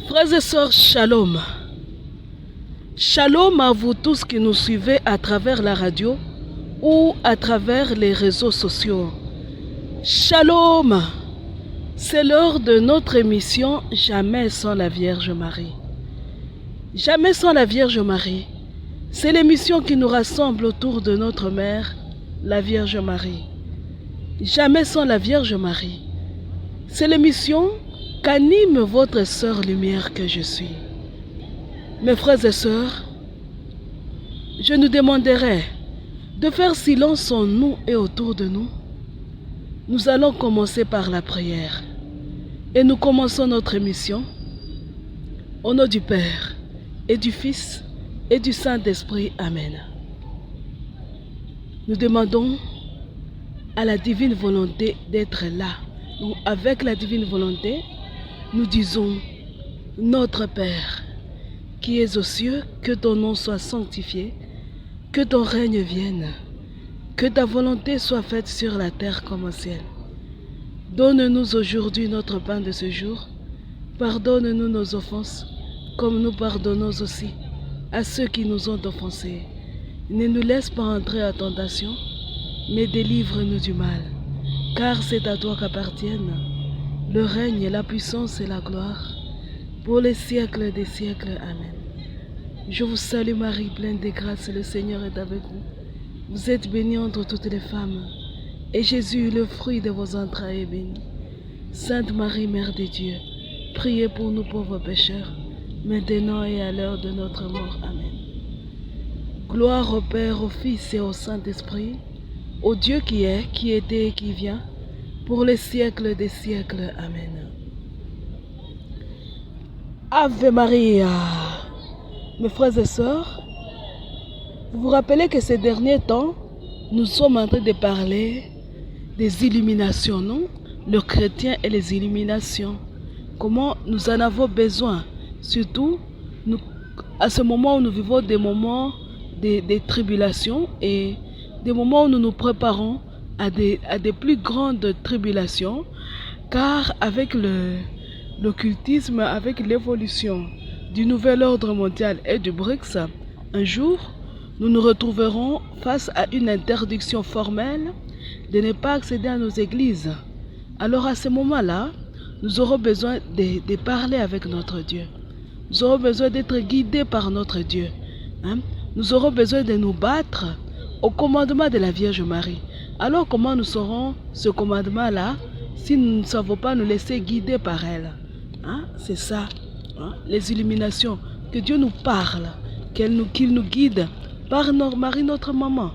Frères et sœurs, shalom. Shalom à vous tous qui nous suivez à travers la radio ou à travers les réseaux sociaux. Shalom. C'est l'heure de notre émission Jamais sans la Vierge Marie. Jamais sans la Vierge Marie. C'est l'émission qui nous rassemble autour de notre mère, la Vierge Marie. Jamais sans la Vierge Marie. C'est l'émission qu'anime votre sœur lumière que je suis. Mes frères et sœurs, je nous demanderai de faire silence en nous et autour de nous. Nous allons commencer par la prière. Et nous commençons notre émission au nom du Père et du Fils et du Saint-Esprit. Amen. Nous demandons à la divine volonté d'être là. Donc, avec la divine volonté, nous disons: Notre Père, qui es aux cieux, que ton nom soit sanctifié, que ton règne vienne, que ta volonté soit faite sur la terre comme au ciel. Donne-nous aujourd'hui notre pain de ce jour. Pardonne-nous nos offenses, comme nous pardonnons aussi à ceux qui nous ont offensés. Ne nous laisse pas entrer en tentation, mais délivre-nous du mal. Car c'est à toi qu'appartiennent le règne, la puissance et la gloire, pour les siècles des siècles. Amen. Je vous salue Marie, pleine de grâce, le Seigneur est avec vous. Vous êtes bénie entre toutes les femmes, et Jésus, le fruit de vos entrailles, est béni. Sainte Marie, Mère de Dieu, priez pour nous pauvres pécheurs, maintenant et à l'heure de notre mort. Amen. Gloire au Père, au Fils et au Saint-Esprit, au Dieu qui est, qui était et qui vient, pour les siècles des siècles. Amen. Ave Maria. Mes frères et sœurs, vous vous rappelez que ces derniers temps, nous sommes en train de parler des illuminations, non? Le chrétien et les illuminations. Comment nous en avons besoin. Surtout, à ce moment où nous vivons des moments des tribulations et des moments où nous nous préparons à des plus grandes tribulations, car avec l'occultisme, avec l'évolution du nouvel ordre mondial et du BRICS, un jour, nous nous retrouverons face à une interdiction formelle de ne pas accéder à nos églises. Alors à ce moment-là, nous aurons besoin de parler avec notre Dieu. Nous aurons besoin d'être guidés par notre Dieu. Nous aurons besoin de nous battre au commandement de la Vierge Marie. Alors comment nous saurons ce commandement-là si nous ne savons pas nous laisser guider par elle? C'est ça, les illuminations. Que Dieu nous parle, qu'il nous guide par Marie, notre maman.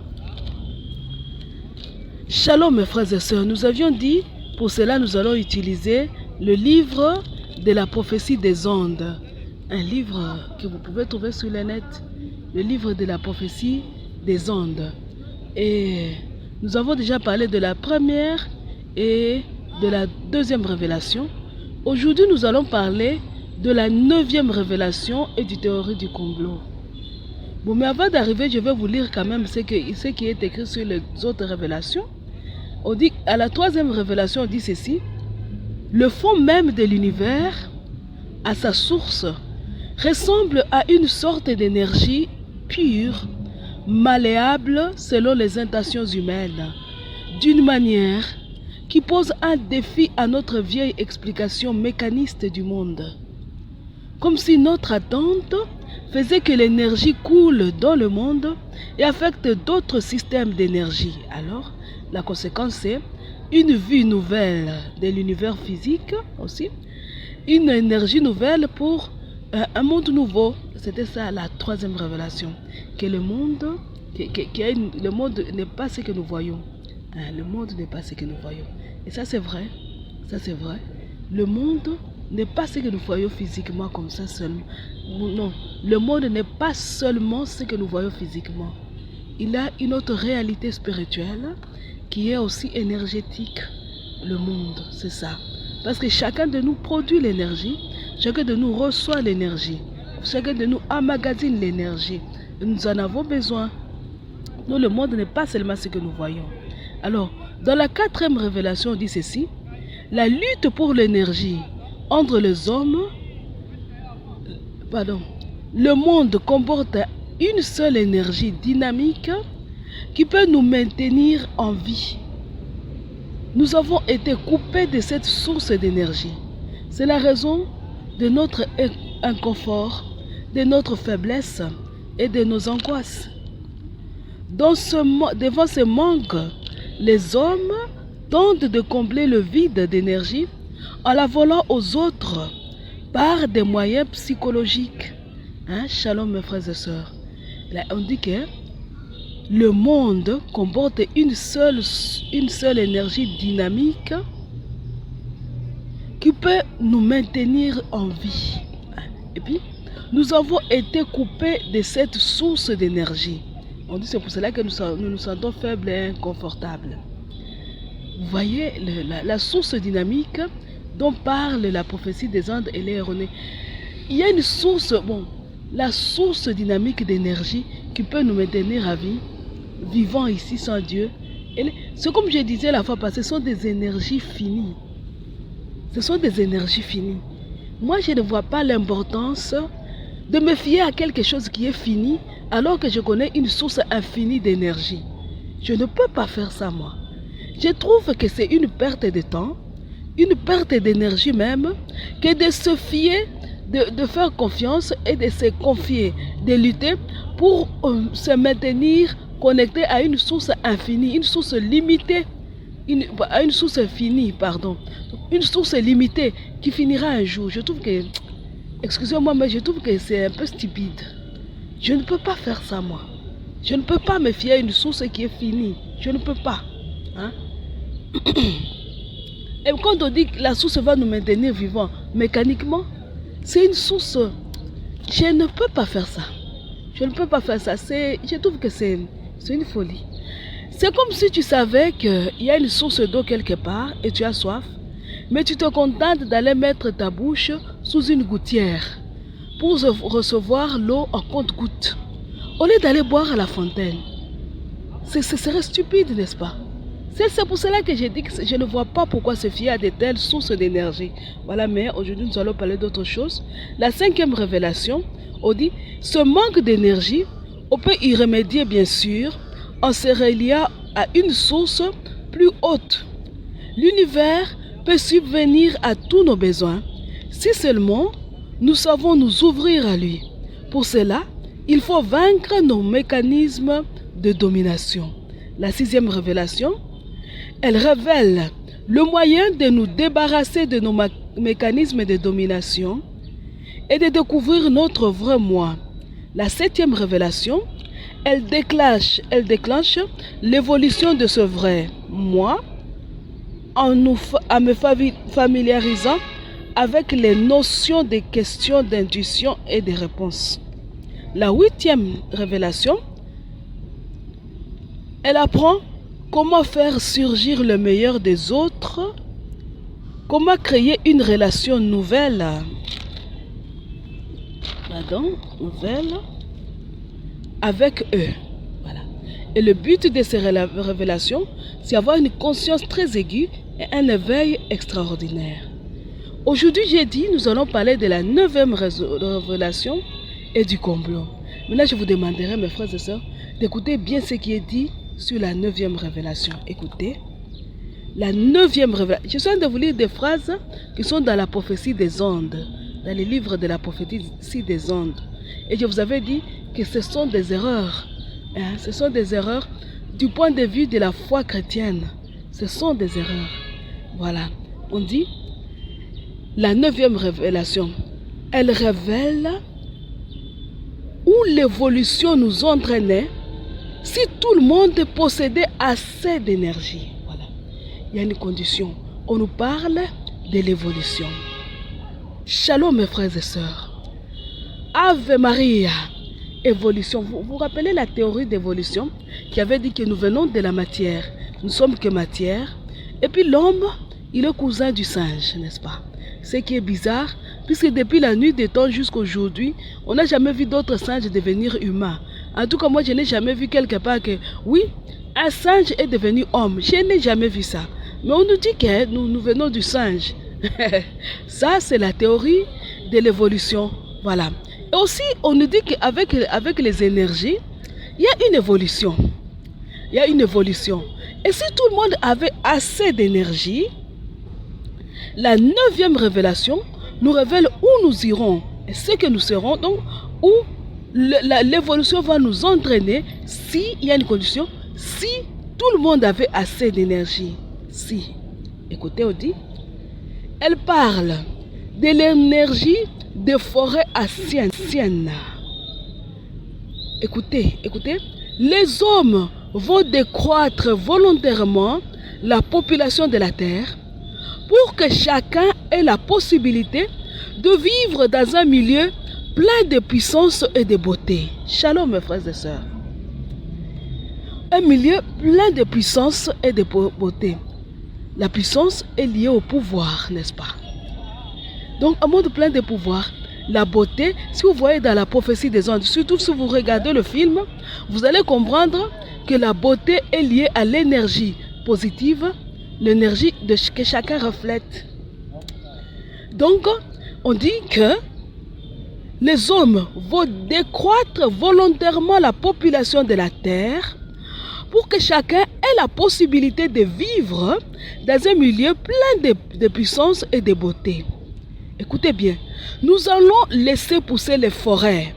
Shalom mes frères et sœurs, nous avions dit, pour cela nous allons utiliser le livre de la prophétie des ondes. Un livre que vous pouvez trouver sur le net, le livre de la prophétie des ondes. Et nous avons déjà parlé de la première et de la deuxième révélation. Aujourd'hui, nous allons parler de la 9e révélation et du théorie du complot. Bon, mais avant d'arriver, je vais vous lire quand même ce qui est écrit sur les autres révélations. On dit, à la 3e révélation, on dit ceci: le fond même de l'univers, à sa source, ressemble à une sorte d'énergie pure, malléable selon les intentions humaines, d'une manière qui pose un défi à notre vieille explication mécaniste du monde. Comme si notre attente faisait que l'énergie coule dans le monde et affecte d'autres systèmes d'énergie. Alors, la conséquence, c'est une vue nouvelle de l'univers physique aussi, une énergie nouvelle pour un monde nouveau. C'était ça la 3e révélation, que le monde, le monde n'est pas ce que nous voyons. Le monde n'est pas ce que nous voyons. Et ça c'est vrai, ça c'est vrai. Le monde n'est pas ce que nous voyons physiquement comme ça seulement. Non, le monde n'est pas seulement ce que nous voyons physiquement. Il a une autre réalité spirituelle qui est aussi énergétique. Le monde, c'est ça. Parce que chacun de nous produit l'énergie, chacun de nous reçoit l'énergie, chacun de nous emmagasine l'énergie. Nous en avons besoin. Non, le monde n'est pas seulement ce que nous voyons. Alors, dans la 4e révélation, on dit ceci: la lutte pour l'énergie entre les hommes pardon, le monde comporte une seule énergie dynamique qui peut nous maintenir en vie. Nous avons été coupés de cette source d'énergie. C'est la raison de notre inconfort, de notre faiblesse et de nos angoisses. Devant ce manque, les hommes tentent de combler le vide d'énergie en la volant aux autres par des moyens psychologiques. Shalom mes frères et sœurs. Là, on dit que le monde comporte une seule énergie dynamique qui peut nous maintenir en vie. Et puis, nous avons été coupés de cette source d'énergie. On dit c'est pour cela que nous nous sentons faibles et inconfortables. Vous voyez, la source dynamique dont parle la prophétie des Andes, elle est erronée. Il y a une source, la source dynamique d'énergie qui peut nous maintenir à vie, vivant ici sans Dieu. C'est comme je disais la fois passée, ce sont des énergies finies. Ce sont des énergies finies. Moi, je ne vois pas l'importance de me fier à quelque chose qui est fini alors que je connais une source infinie d'énergie. Je ne peux pas faire ça, moi. Je trouve que c'est une perte de temps, une perte d'énergie même, que de se fier, de faire confiance et de se confier, de lutter pour se maintenir connecté à une source infinie, une source limitée, à une source finie, pardon. Une source limitée qui finira un jour. Je trouve que, excusez-moi, mais je trouve que c'est un peu stupide. Je ne peux pas faire ça, moi. Je ne peux pas me fier à une source qui est finie. Je ne peux pas. Et quand on dit que la source va nous maintenir vivants, mécaniquement, c'est une source. Je ne peux pas faire ça. Je ne peux pas faire ça. Je trouve que c'est une folie. C'est comme si tu savais qu'il y a une source d'eau quelque part et tu as soif, mais tu te contentes d'aller mettre ta bouche sous une gouttière pour recevoir l'eau en compte-gouttes, au lieu d'aller boire à la fontaine. Ce serait stupide, n'est-ce pas? C'est pour cela que j'ai dit que je ne vois pas pourquoi se fier à de telles sources d'énergie. Voilà, mais aujourd'hui nous allons parler d'autre chose. La 5e révélation, on dit, ce manque d'énergie, on peut y remédier bien sûr, en se reliant à une source plus haute. L'univers peut subvenir à tous nos besoins si seulement nous savons nous ouvrir à lui. Pour cela, il faut vaincre nos mécanismes de domination. La 6e révélation, elle révèle le moyen de nous débarrasser de nos mécanismes de domination et de découvrir notre vrai moi. La 7e révélation, elle déclenche l'évolution de ce vrai moi en me familiarisant avec les notions des questions d'intuition et de réponses. La 8e révélation, elle apprend comment faire surgir le meilleur des autres, comment créer une relation nouvelle, avec eux. Voilà. Et le but de ces révélations, c'est avoir une conscience très aiguë et un éveil extraordinaire. Aujourd'hui, jeudi, nous allons parler de la 9e révélation et du complot. Maintenant, je vous demanderai, mes frères et sœurs, d'écouter bien ce qui est dit sur la 9e révélation. Écoutez, la 9e révélation. Je suis en train de vous lire des phrases qui sont dans la prophétie des Andes, dans les livres de la prophétie des Andes. Et je vous avais dit que ce sont des erreurs. Ce sont des erreurs du point de vue de la foi chrétienne. Ce sont des erreurs. Voilà. On dit, la 9e révélation, elle révèle où l'évolution nous entraînait si tout le monde possédait assez d'énergie. Voilà. Il y a une condition. On nous parle de l'évolution. Shalom mes frères et sœurs. Ave Maria. Évolution. Vous vous rappelez la théorie d'évolution qui avait dit que nous venons de la matière. Nous sommes que matière. Et puis l'homme, il est cousin du singe, n'est-ce pas? Ce qui est bizarre, puisque depuis la nuit des temps jusqu'à aujourd'hui, on n'a jamais vu d'autres singes devenir humains. En tout cas, moi, je n'ai jamais vu quelque part que, oui, un singe est devenu homme. Je n'ai jamais vu ça. Mais on nous dit que nous venons du singe. Ça, c'est la théorie de l'évolution. Voilà. Et aussi, on nous dit qu'avec les énergies, il y a une évolution. Il y a une évolution. Et si tout le monde avait assez d'énergie, la 9e révélation nous révèle où nous irons et ce que nous serons, donc où l'évolution va nous entraîner s'il y a une condition, si tout le monde avait assez d'énergie. Si, écoutez, on dit, elle parle de l'énergie des forêts anciennes. Écoutez, les hommes vont décroître volontairement la population de la terre pour que chacun ait la possibilité de vivre dans un milieu plein de puissance et de beauté. Shalom mes frères et sœurs. Un milieu plein de puissance et de beauté. La puissance est liée au pouvoir, n'est-ce pas? Donc un monde plein de pouvoir. La beauté, si vous voyez dans la prophétie des anges, surtout si vous regardez le film, vous allez comprendre que la beauté est liée à l'énergie positive, l'énergie que chacun reflète. Donc, on dit que les hommes vont décroître volontairement la population de la terre pour que chacun ait la possibilité de vivre dans un milieu plein de puissance et de beauté. Écoutez bien, nous allons laisser pousser les forêts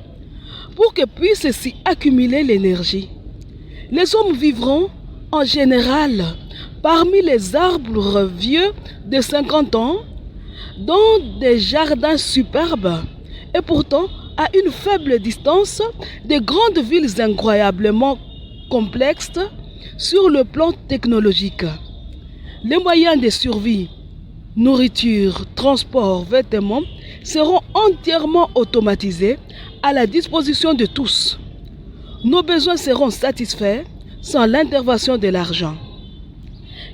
pour que puisse s'y accumuler l'énergie. Les hommes vivront en général parmi les arbres vieux de 50 ans, dans des jardins superbes et pourtant à une faible distance des grandes villes incroyablement complexes sur le plan technologique. Les moyens de survie, nourriture, transport, vêtements seront entièrement automatisés à la disposition de tous. Nos besoins seront satisfaits sans l'intervention de l'argent.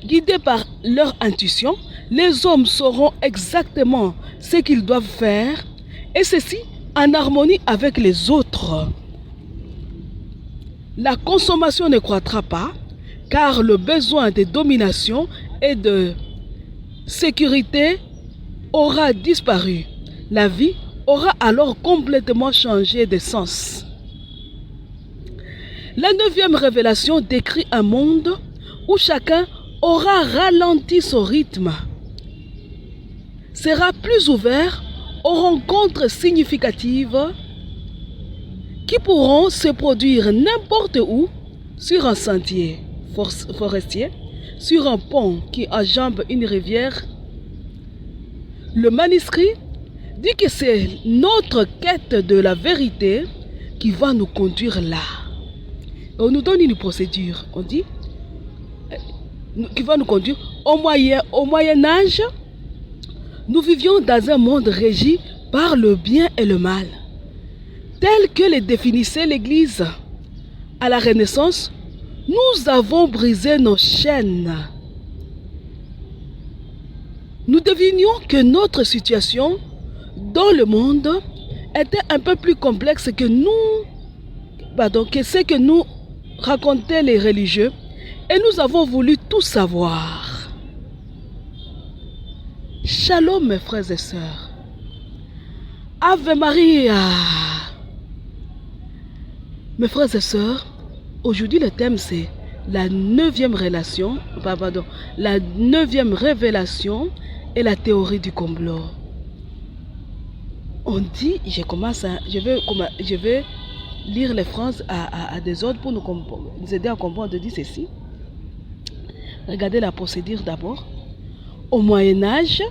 Guidés par leur intuition, les hommes sauront exactement ce qu'ils doivent faire et ceci en harmonie avec les autres. La consommation ne croîtra pas car le besoin de domination et de sécurité aura disparu. La vie aura alors complètement changé de sens. La 9e révélation décrit un monde où chacun aura ralenti son rythme, sera plus ouvert aux rencontres significatives qui pourront se produire n'importe où, sur un sentier forestier, sur un pont qui enjambe une rivière. Le manuscrit dit que c'est notre quête de la vérité qui va nous conduire là. On nous donne une procédure, on dit, qui va nous conduire au Moyen Âge. Nous vivions dans un monde régi par le bien et le mal, tel que les définissait l'Église. À la Renaissance, nous avons brisé nos chaînes. Nous devinions que notre situation dans le monde était un peu plus complexe que ce que nous racontaient les religieux, et nous avons voulu tout savoir. Shalom mes frères et sœurs. Ave Maria. Mes frères et sœurs, aujourd'hui le thème c'est la 9e la 9e révélation et la théorie du complot. On dit, je vais lire les phrases à des autres pour nous aider à comprendre. On dit ceci. Regardez la procédure d'abord. Au Moyen-Âge,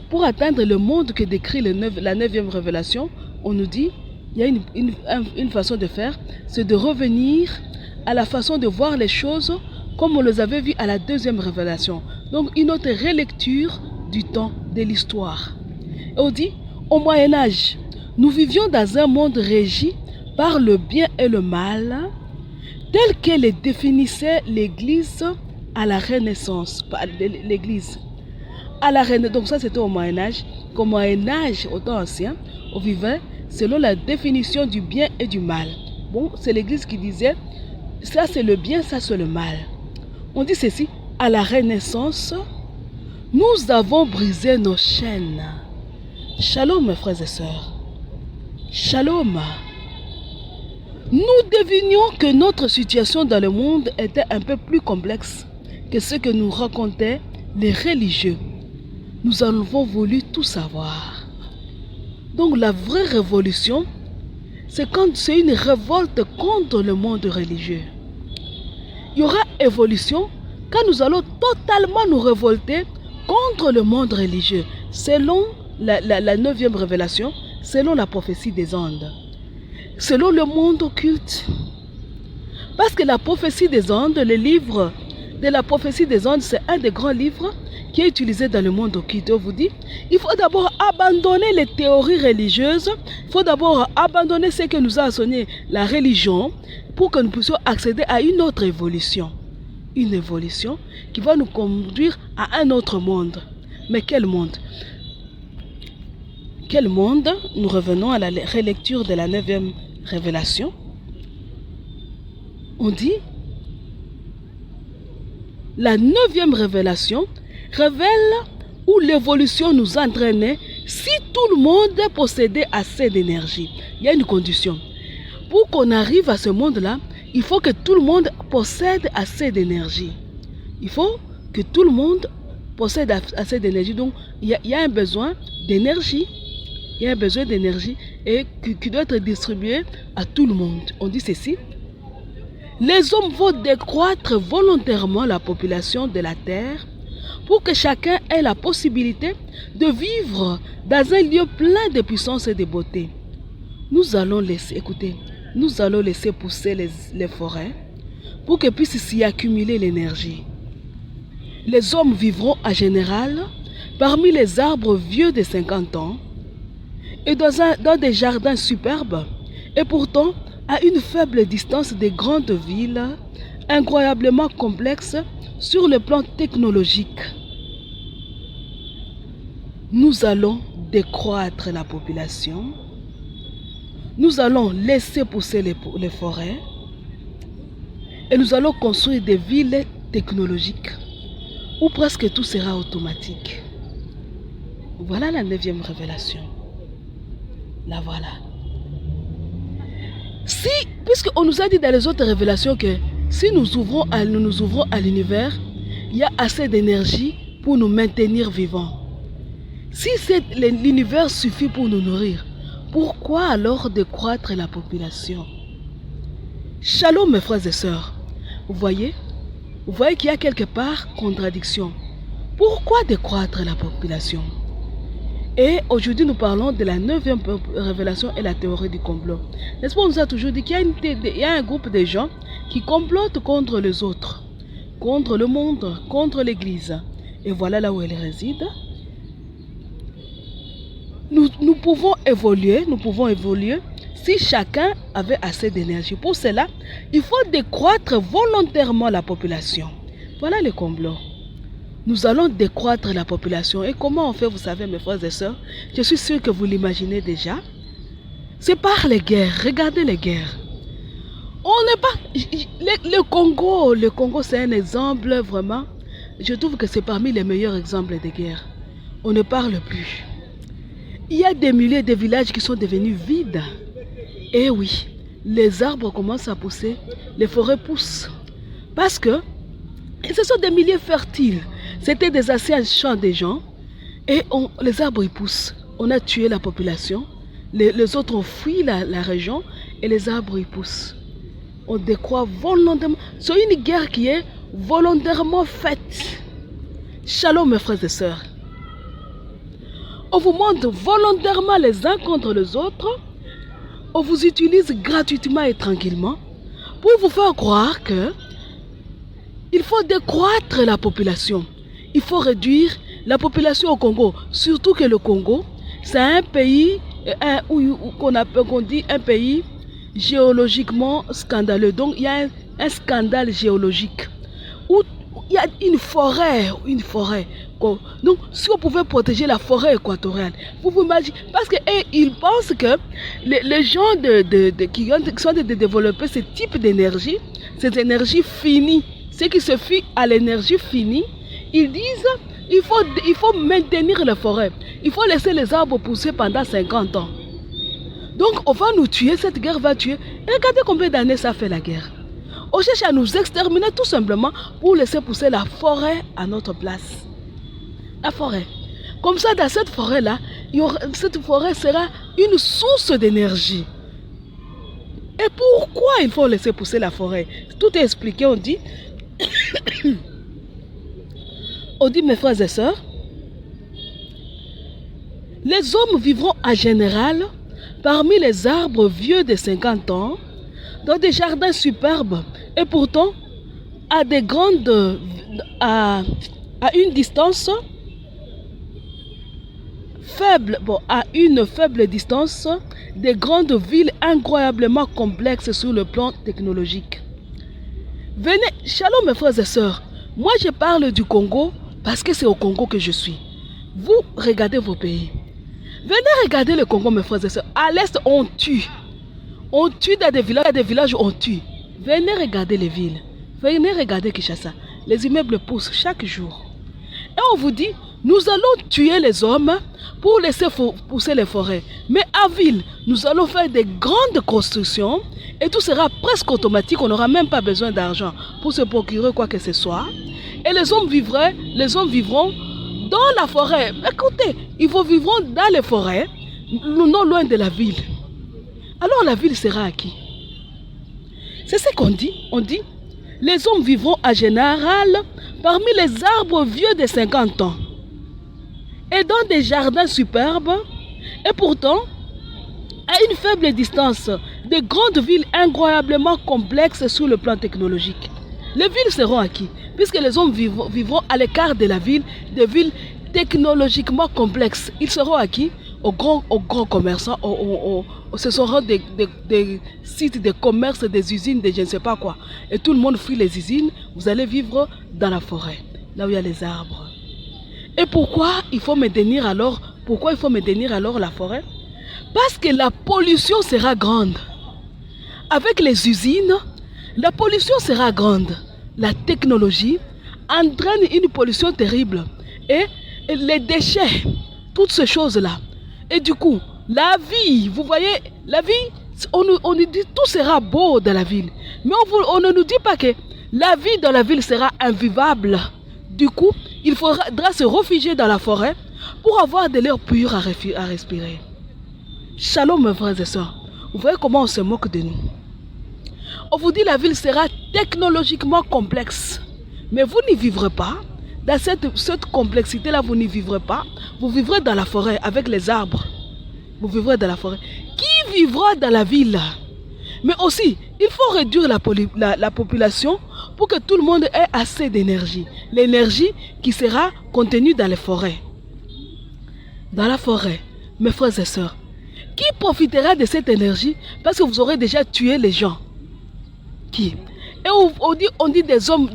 pour atteindre le monde que décrit la 9e révélation, on nous dit, il y a une façon de faire, c'est de revenir à la façon de voir les choses comme on les avait vues à la 2e révélation. Donc une autre relecture du temps de l'histoire. Et on dit, au Moyen-Âge, nous vivions dans un monde régi par le bien et le mal, tel que les définissait l'Église à la Renaissance. L'Église à la Renaissance, donc ça c'était au Moyen-Âge. Qu'au Moyen-Âge, au temps ancien, on vivait selon la définition du bien et du mal. Bon, c'est l'Église qui disait, ça c'est le bien, ça c'est le mal. On dit ceci, à la Renaissance, nous avons brisé nos chaînes. Shalom mes frères et sœurs. Shalom. Nous devinions que notre situation dans le monde était un peu plus complexe que ce que nous racontaient les religieux. Nous avons voulu tout savoir. Donc la vraie révolution, c'est quand c'est une révolte contre le monde religieux. Il y aura évolution quand nous allons totalement nous révolter contre le monde religieux, selon la 9e révélation, selon la prophétie des Andes, selon le monde occulte. Parce que la prophétie des Andes, le livre de la prophétie des Andes, c'est un des grands livres qui est utilisé dans le monde occulte. On vous dit, il faut d'abord abandonner les théories religieuses, il faut d'abord abandonner ce que nous a enseigné la religion pour que nous puissions accéder à une autre évolution. Une évolution qui va nous conduire à un autre monde. Mais quel monde? Quel monde? Nous revenons à la relecture de la 9e révélation. On dit, la 9e révélation révèle où l'évolution nous entraînait si tout le monde possédait assez d'énergie. Il y a une condition. Pour qu'on arrive à ce monde-là, il faut que tout le monde possède assez d'énergie. Il faut que tout le monde possède assez d'énergie. Donc, il y a un besoin d'énergie. Il y a un besoin d'énergie et qui doit être distribué à tout le monde. On dit ceci. Les hommes vont décroître volontairement la population de la terre pour que chacun ait la possibilité de vivre dans un lieu plein de puissance et de beauté. Nous allons laisser pousser les forêts pour que puisse s'y accumuler l'énergie. Les hommes vivront en général parmi les arbres vieux de 50 ans et dans des jardins superbes et pourtant à une faible distance des grandes villes incroyablement complexes sur le plan technologique. Nous allons décroître la population. Nous allons laisser pousser les forêts et nous allons construire des villes technologiques où presque tout sera automatique. Voilà la 9e révélation. La voilà. Puisqu'on nous a dit dans les autres révélations que si nous nous ouvrons à l'univers, il y a assez d'énergie pour nous maintenir vivants. Si l'univers suffit pour nous nourrir, pourquoi alors décroître la population? Shalom mes frères et sœurs. Vous voyez qu'il y a quelque part contradiction. Pourquoi décroître la population? Et aujourd'hui nous parlons de la 9e révélation et la théorie du complot. N'est-ce pas, on nous a toujours dit qu'il y a un groupe de gens qui complotent contre les autres, contre le monde, contre l'Église. Et voilà là où elle réside. Nous pouvons évoluer si chacun avait assez d'énergie. Pour cela, il faut décroître volontairement la population. Voilà le complot. Nous allons décroître la population. Et comment on fait, vous savez, mes frères et sœurs? Je suis sûr que vous l'imaginez déjà. C'est par les guerres. Regardez les guerres. On n'est pas... Le Congo, c'est un exemple vraiment. Je trouve que c'est parmi les meilleurs exemples de guerre. On ne parle plus. Il y a des milliers de villages qui sont devenus vides. Et oui, les arbres commencent à pousser, les forêts poussent. Parce que ce sont des milieux fertiles. C'était des anciens champs des gens. Et les arbres ils poussent. On a tué la population. Les autres ont fui la région. Et les arbres ils poussent. On décroît volontairement. C'est une guerre qui est volontairement faite. Shalom mes frères et sœurs. On vous monte volontairement les uns contre les autres. On vous utilise gratuitement et tranquillement pour vous faire croire que il faut décroître la population. Il faut réduire la population au Congo. Surtout que le Congo, c'est un pays qu'on dit un pays géologiquement scandaleux. Donc il y a un scandale géologique où il y a une forêt. Donc, si on pouvait protéger la forêt équatoriale, vous vous imaginez, parce qu'ils pensent que les gens qui sont de développer ce type d'énergie, cette énergie finie, ce qui se fait à l'énergie finie, ils disent il faut maintenir les forêts, il faut laisser les arbres pousser pendant 50 ans. Donc on va nous tuer, cette guerre va tuer. Et regardez combien d'années ça fait la guerre. On cherche à nous exterminer tout simplement pour laisser pousser la forêt à notre place. La forêt. Comme ça, dans cette forêt-là, cette forêt sera une source d'énergie. Et pourquoi il faut laisser pousser la forêt? Tout est expliqué, on dit. On dit, mes frères et sœurs, les hommes vivront en général parmi les arbres vieux de 50 ans, dans des jardins superbes, et pourtant à une distance faible, à une faible distance des grandes villes incroyablement complexes sur le plan technologique. Venez, shalom mes frères et sœurs, moi je parle du Congo parce que c'est au Congo que je suis. Vous regardez vos pays. Venez regarder le Congo mes frères et sœurs. À l'est on tue. On tue dans des villages on tue. Venez regarder les villes. Venez regarder Kinshasa. Les immeubles poussent chaque jour. Et on vous dit, nous allons tuer les hommes pour laisser pousser les forêts. Mais à ville, nous allons faire des grandes constructions et tout sera presque automatique. On n'aura même pas besoin d'argent pour se procurer quoi que ce soit. Et les hommes vivront dans la forêt. Écoutez, ils vivront dans les forêts, non loin de la ville. Alors la ville sera à qui? C'est ce qu'on dit. On dit, les hommes vivront en général parmi les arbres vieux de 50 ans et dans des jardins superbes et pourtant à une faible distance de grandes villes incroyablement complexes sur le plan technologique. Les villes seront à qui? Puisque les hommes vivront à l'écart de la ville, des villes technologiquement complexes. Ils seront à qui? Aux grands commerçants, ce seront des sites de commerce, des usines, de je ne sais pas quoi. Et tout le monde fuit les usines, vous allez vivre dans la forêt, là où il y a les arbres. Et pourquoi il faut maintenir alors la forêt? Parce que la pollution sera grande. Avec les usines, la pollution sera grande. La technologie entraîne une pollution terrible. Et les déchets, toutes ces choses-là. Et du coup, la vie, vous voyez, la vie, on nous dit tout sera beau dans la ville. Mais on ne nous dit pas que la vie dans la ville sera invivable. Du coup, il faudra se réfugier dans la forêt pour avoir de l'air pur à respirer. Shalom mes frères et sœurs. Vous voyez comment on se moque de nous. On vous dit la ville sera technologiquement complexe. Mais vous n'y vivrez pas. Dans cette complexité-là, vous n'y vivrez pas. Vous vivrez dans la forêt avec les arbres. Vous vivrez dans la forêt. Qui vivra dans la ville? Mais aussi, il faut réduire la population pour que tout le monde ait assez d'énergie. L'énergie qui sera contenue dans les forêts. Dans la forêt, mes frères et sœurs, qui profitera de cette énergie parce que vous aurez déjà tué les gens? Qui? Et on dit des hommes,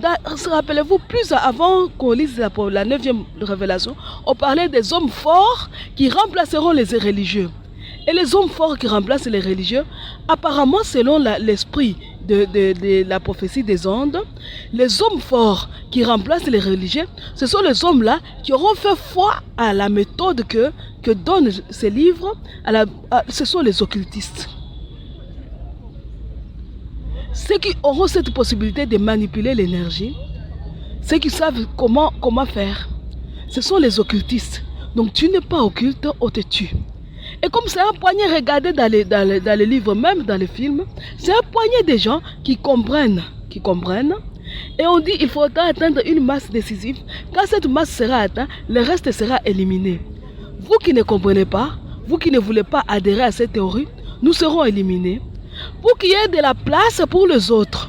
rappelez-vous, plus avant qu'on lise la 9e révélation, on parlait des hommes forts qui remplaceront les religieux. Et les hommes forts qui remplacent les religieux, apparemment selon l'esprit de la prophétie des ondes, les hommes forts qui remplacent les religieux, ce sont les hommes-là qui auront fait foi à la méthode que donnent ces livres, ce sont les occultistes. Ceux qui auront cette possibilité de manipuler l'énergie, ceux qui savent comment faire, ce sont les occultistes. Donc tu n'es pas occulte, on te tue. Et comme c'est un poignet, regardez dans les livres, même dans les films, c'est un poignet de gens qui comprennent. Et on dit qu'il faudra atteindre une masse décisive. Quand cette masse sera atteinte, le reste sera éliminé. Vous qui ne comprenez pas, vous qui ne voulez pas adhérer à cette théorie, nous serons éliminés. Pour qu'il y ait de la place pour les autres.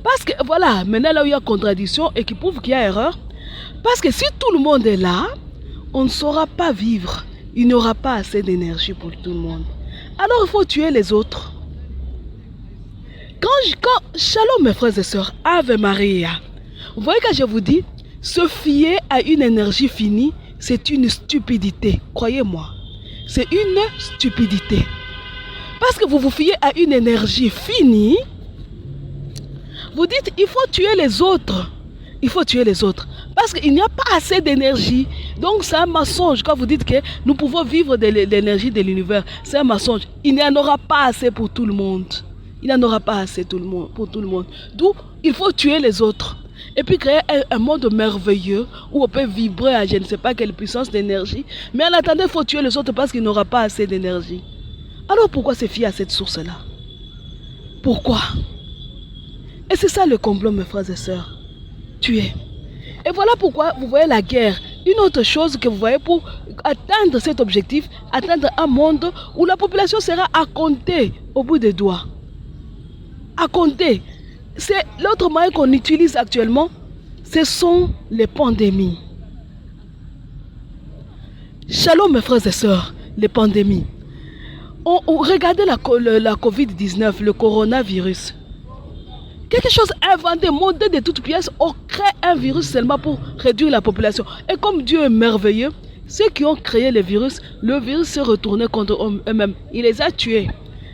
Parce que voilà, maintenant là où il y a contradiction et qui prouve qu'il y a erreur. Parce que si tout le monde est là, on ne saura pas vivre. Il n'y aura pas assez d'énergie pour tout le monde. Alors il faut tuer les autres. Shalom mes frères et sœurs, Ave Maria. Vous voyez quand je vous dis, se fier à une énergie finie, c'est une stupidité. Croyez-moi, c'est une stupidité. Parce que vous vous fiez à une énergie finie, vous dites il faut tuer les autres. il faut tuer les autres. Parce qu'il n'y a pas assez d'énergie. Donc c'est un mensonge quand vous dites que nous pouvons vivre de l'énergie de l'univers. C'est un mensonge. Il n'y en aura pas assez pour tout le monde. Il n'y en aura pas assez pour tout le monde. D'où il faut tuer les autres. Et puis créer un monde merveilleux où on peut vibrer à je ne sais pas quelle puissance d'énergie. Mais en attendant, il faut tuer les autres parce qu'il n'aura pas assez d'énergie. Alors pourquoi se fier à cette source-là? Pourquoi? Et c'est ça le complot, mes frères et sœurs. Tuer. Et voilà pourquoi vous voyez la guerre. Une autre chose que vous voyez pour atteindre cet objectif, atteindre un monde où la population sera à compter au bout des doigts. À compter. C'est l'autre moyen qu'on utilise actuellement, ce sont les pandémies. Shalom mes frères et sœurs, les pandémies. Regardez la Covid-19, le coronavirus. Quelque chose inventé, monté de toutes pièces, on crée un virus seulement pour réduire la population. Et comme Dieu est merveilleux, ceux qui ont créé le virus s'est retourné contre eux-mêmes. Il les a tués.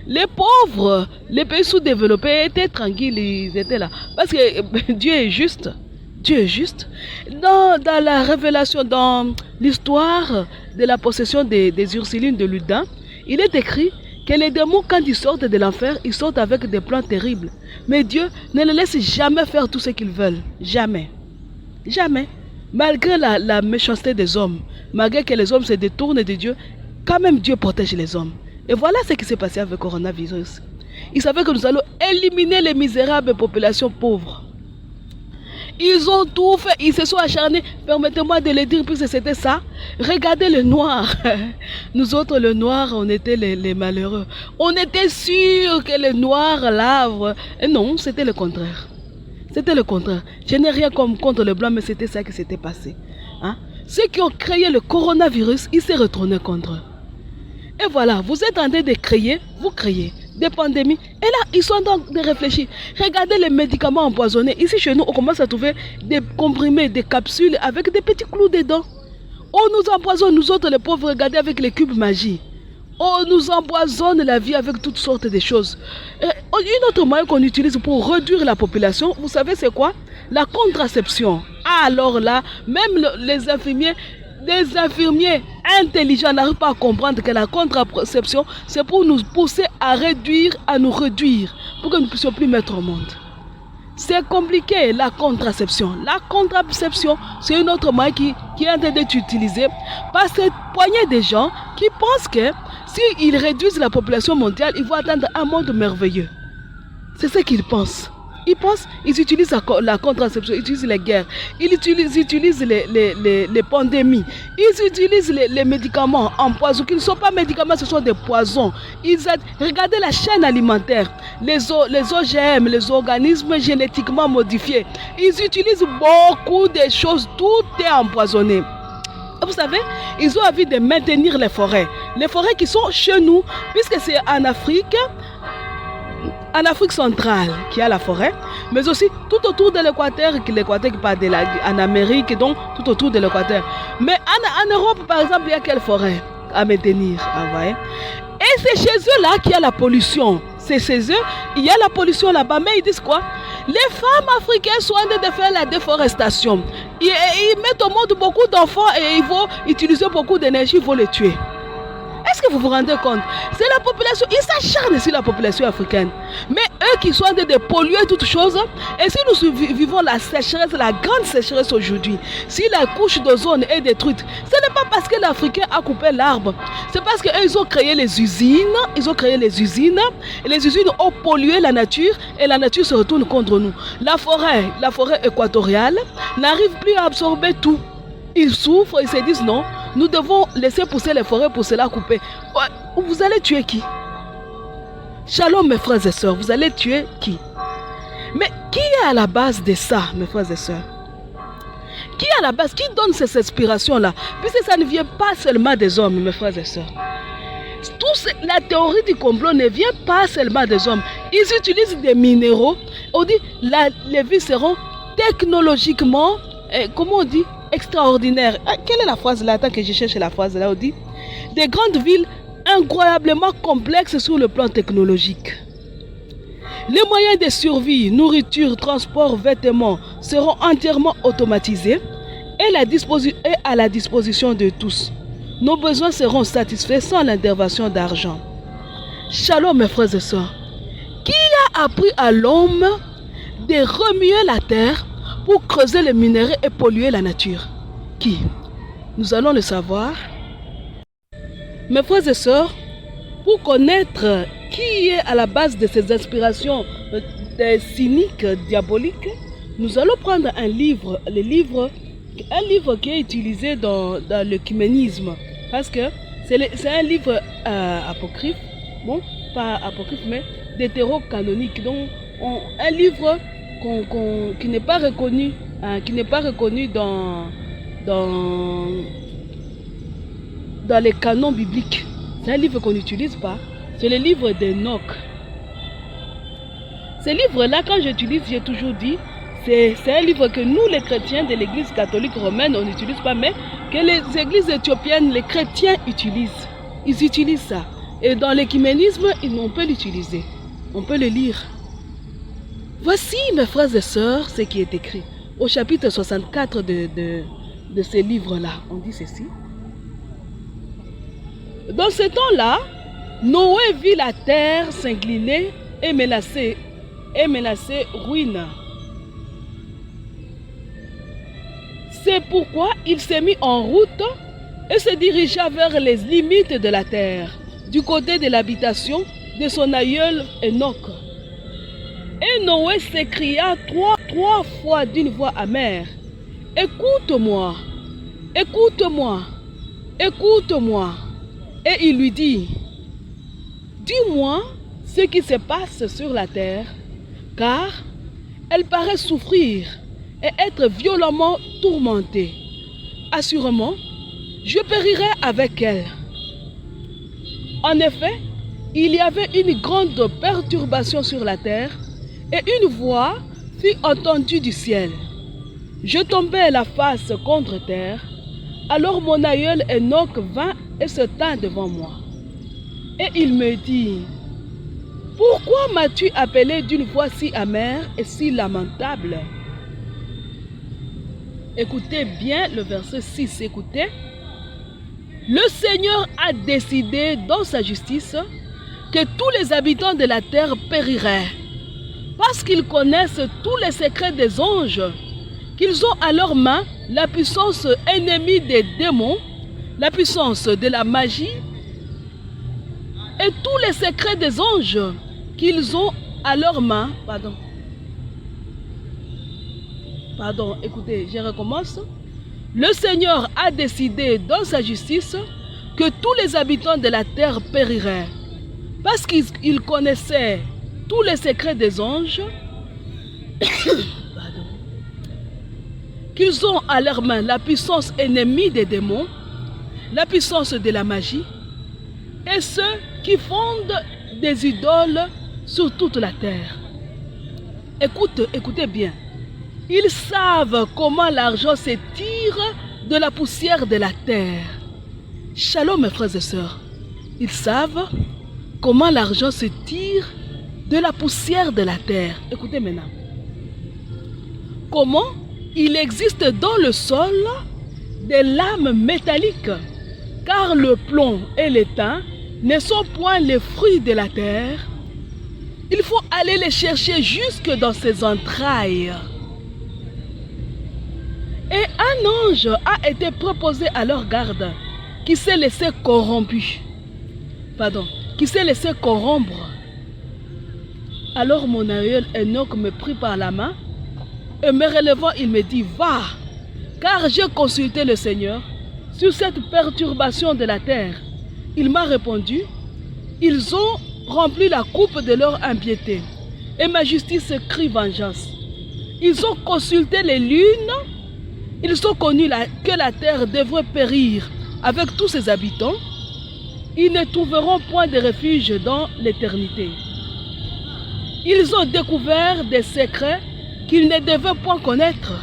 Les pauvres, les pays sous-développés étaient tranquilles, ils étaient là. Parce que Dieu est juste. Dieu est juste. Dans la révélation, dans l'histoire de la possession des Ursulines de Ludin, il est écrit que les démons, quand ils sortent de l'enfer, ils sortent avec des plans terribles. Mais Dieu ne les laisse jamais faire tout ce qu'ils veulent. Jamais. Jamais. Malgré la méchanceté des hommes, malgré que les hommes se détournent de Dieu, quand même Dieu protège les hommes. Et voilà ce qui s'est passé avec le coronavirus. Ils savaient que nous allons éliminer les misérables populations pauvres. Ils ont tout fait, ils se sont acharnés. Permettez-moi de le dire puisque c'était ça. Regardez le noir. Nous autres, le noir, on était les malheureux. On était sûrs que le noir lave. Et non, c'était le contraire. C'était le contraire. Je n'ai rien contre le blanc, mais c'était ça qui s'était passé. Hein? Ceux qui ont créé le coronavirus, ils s'est retournés contre eux. Et voilà, vous êtes en train de créer, vous créez des pandémies. Et là, ils sont en train de réfléchir. Regardez les médicaments empoisonnés. Ici, chez nous, on commence à trouver des comprimés, des capsules avec des petits clous dedans. On nous empoisonne, nous autres, les pauvres, regardez avec les cubes magie. On nous empoisonne la vie avec toutes sortes de choses. Et une autre moyen qu'on utilise pour réduire la population, vous savez c'est quoi? La contraception. Alors là, même les infirmiers... Des infirmiers intelligents n'arrivent pas à comprendre que la contraception, c'est pour nous pousser à nous réduire, pour que nous ne puissions plus mettre au monde. C'est compliqué, la contraception. La contraception, c'est une autre moyen qui est en train d'être utilisée par cette poignée de gens qui pensent que s'ils réduisent la population mondiale, ils vont atteindre un monde merveilleux. C'est ce qu'ils pensent. Ils utilisent la contraception, ils utilisent les guerres, ils utilisent les pandémies, ils utilisent les médicaments en poison, qui ne sont pas médicaments, ce sont des poisons. Regardez la chaîne alimentaire, les OGM, les organismes génétiquement modifiés. Ils utilisent beaucoup de choses, tout est empoisonné. Vous savez, ils ont envie de maintenir les forêts qui sont chez nous, puisque c'est en Afrique centrale qui a la forêt, mais aussi tout autour de l'équateur qui part en Amérique, donc tout autour de l'équateur. Mais en Europe, par exemple, il y a quelle forêt à maintenir? Et c'est chez eux là qu'il y a la pollution. C'est chez eux, il y a la pollution là-bas. Mais ils disent quoi? Les femmes africaines sont en train de faire la déforestation. Ils mettent au monde beaucoup d'enfants et ils vont utiliser beaucoup d'énergie, ils vont les tuer. Est-ce que vous vous rendez compte? C'est la population, ils s'acharnent sur la population africaine. Mais eux qui sont en train de polluer toutes choses, et si nous vivons la sécheresse, la grande sécheresse aujourd'hui, si la couche d'ozone est détruite, ce n'est pas parce que l'Africain a coupé l'arbre, c'est parce qu'ils ont créé les usines, et les usines ont pollué la nature, et la nature se retourne contre nous. La forêt équatoriale n'arrive plus à absorber tout. Ils souffrent, ils se disent non, nous devons laisser pousser les forêts pour cela couper. Vous allez tuer qui? Shalom mes frères et sœurs, vous allez tuer qui? Mais qui est à la base de ça, mes frères et sœurs? Qui est à la base? Qui donne ces inspirations-là? Puisque ça ne vient pas seulement des hommes, mes frères et sœurs. La théorie du complot ne vient pas seulement des hommes. Ils utilisent des minéraux. On dit les vies seront technologiquement, comment on dit? Extraordinaire. Quelle est la phrase là? Attends que je cherche la phrase là. On dit des grandes villes incroyablement complexes sur le plan technologique. Les moyens de survie, nourriture, transport, vêtements, seront entièrement automatisés et à la disposition de tous. Nos besoins seront satisfaits sans l'intervention d'argent. Shalom mes frères et sœurs. Qui a appris à l'homme de remuer la terre pour creuser les minerais et polluer la nature? Qui? Nous allons le savoir. Mes frères et sœurs, pour connaître qui est à la base de ces inspirations cyniques, diaboliques, nous allons prendre un livre qui est utilisé dans l'œcuménisme. Parce que c'est un livre apocryphe, bon, pas apocryphe, mais d'hétéro-canonique. Donc, un livre qui n'est pas reconnu, dans les canons bibliques. C'est un livre qu'on n'utilise pas. C'est le livre d'Enoch. Ce livre-là, quand j'utilise, j'ai toujours dit, c'est un livre que nous, les chrétiens de l'église catholique romaine, on n'utilise pas, mais que les églises éthiopiennes, les chrétiens utilisent. Ils utilisent ça. Et dans l'écuménisme, on peut l'utiliser. On peut le lire. Voici, mes frères et sœurs, ce qui est écrit au chapitre 64 de ce livre-là. On dit ceci. Dans ce temps-là, Noé vit la terre s'incliner et menacer ruine. C'est pourquoi il s'est mis en route et se dirigea vers les limites de la terre, du côté de l'habitation de son aïeul Enoch. Et Noé s'écria trois fois d'une voix amère, « Écoute-moi, écoute-moi, écoute-moi. » Et il lui dit, « Dis-moi ce qui se passe sur la terre, car elle paraît souffrir et être violemment tourmentée. Assurément, je périrai avec elle. » En effet, il y avait une grande perturbation sur la terre, et une voix fut entendue du ciel. Je tombai la face contre terre. Alors mon aïeul Enoch vint et se tint devant moi. Et il me dit, « Pourquoi m'as-tu appelé d'une voix si amère et si lamentable ?» Écoutez bien le verset 6, écoutez. « Le Seigneur a décidé dans sa justice que tous les habitants de la terre périraient, parce qu'ils connaissent tous les secrets des anges, qu'ils ont à leurs mains la puissance ennemie des démons, la puissance de la magie et tous les secrets des anges qu'ils ont à leurs mains. Pardon, écoutez, je recommence. Le Seigneur a décidé dans sa justice que tous les habitants de la terre périraient, parce qu'ils connaissaient tous les secrets des anges, qu'ils ont à leurs mains la puissance ennemie des démons, la puissance de la magie, et ceux qui fondent des idoles sur toute la terre. Écoutez bien. Ils savent comment l'argent s'étire de la poussière de la terre. Shalom mes frères et sœurs. Ils savent comment l'argent se tire de la poussière de la terre. Écoutez maintenant. Comment il existe dans le sol des lames métalliques, car le plomb et l'étain ne sont point les fruits de la terre. Il faut aller les chercher jusque dans ses entrailles. Et un ange a été proposé à leur garde, qui s'est laissé qui s'est laissé corrompre. Alors mon aïeul Enoch me prit par la main, et me relevant, il me dit, va, car j'ai consulté le Seigneur sur cette perturbation de la terre. Il m'a répondu, ils ont rempli la coupe de leur impiété, et ma justice crie vengeance. Ils ont consulté les lunes, ils ont connu que la terre devrait périr avec tous ses habitants. Ils ne trouveront point de refuge dans l'éternité. Ils ont découvert des secrets qu'ils ne devaient point connaître.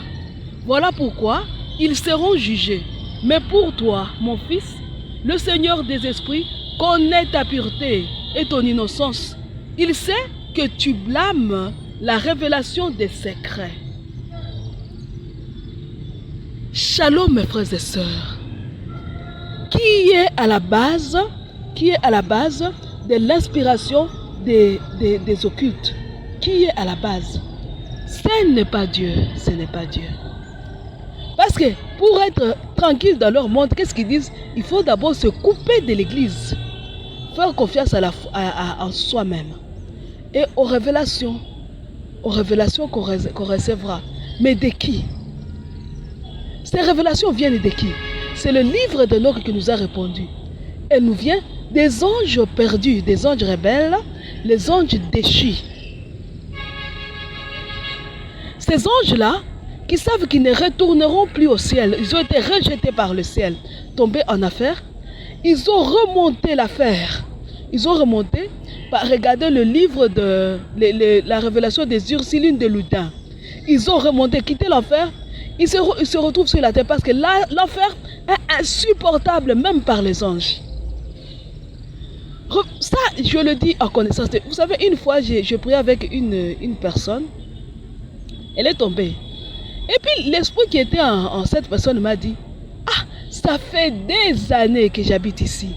Voilà pourquoi ils seront jugés. Mais pour toi, mon fils, le Seigneur des esprits connaît ta pureté et ton innocence. Il sait que tu blâmes la révélation des secrets. Shalom mes frères et sœurs. Qui est à la base de l'inspiration des occultes? Qui est à la base? Ce n'est pas Dieu, ce n'est pas Dieu. Parce que pour être tranquille dans leur monde, qu'est-ce qu'ils disent? Il faut d'abord se couper de l'église, faire confiance en soi-même et aux révélations qu'on recevra. Mais de qui? Ces révélations viennent de qui? C'est le livre d'Enoch qui nous a répondu. Elle nous vient des anges perdus, des anges rebelles, les anges déchus. Ces anges-là, qui savent qu'ils ne retourneront plus au ciel, ils ont été rejetés par le ciel, tombés en affaire, ils ont remonté l'affaire. Ils ont remonté par regarder le livre de la révélation des Ursulines de Loudun. Ils ont remonté, quitté l'enfer, ils se retrouvent sur la terre parce que l'enfer est insupportable même par les anges. Ça, je le dis en connaissance. Vous savez, une fois, je priais avec une personne, elle est tombée. Et puis l'esprit qui était en cette personne m'a dit, ah, ça fait des années que j'habite ici.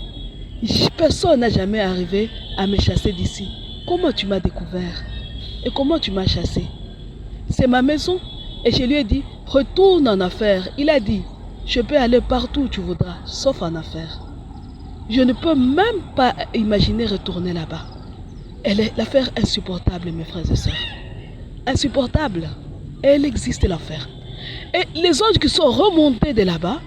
Personne n'a jamais arrivé à me chasser d'ici. Comment tu m'as découvert? Et comment tu m'as chassé? C'est ma maison. Et je lui ai dit, retourne en affaires. Il a dit, je peux aller partout où tu voudras, sauf en affaires. Je ne peux même pas imaginer retourner là-bas. L'affaire est insupportable, mes frères et sœurs. Insupportable. Elle existe l'enfer. Et les anges qui sont remontés de là-bas,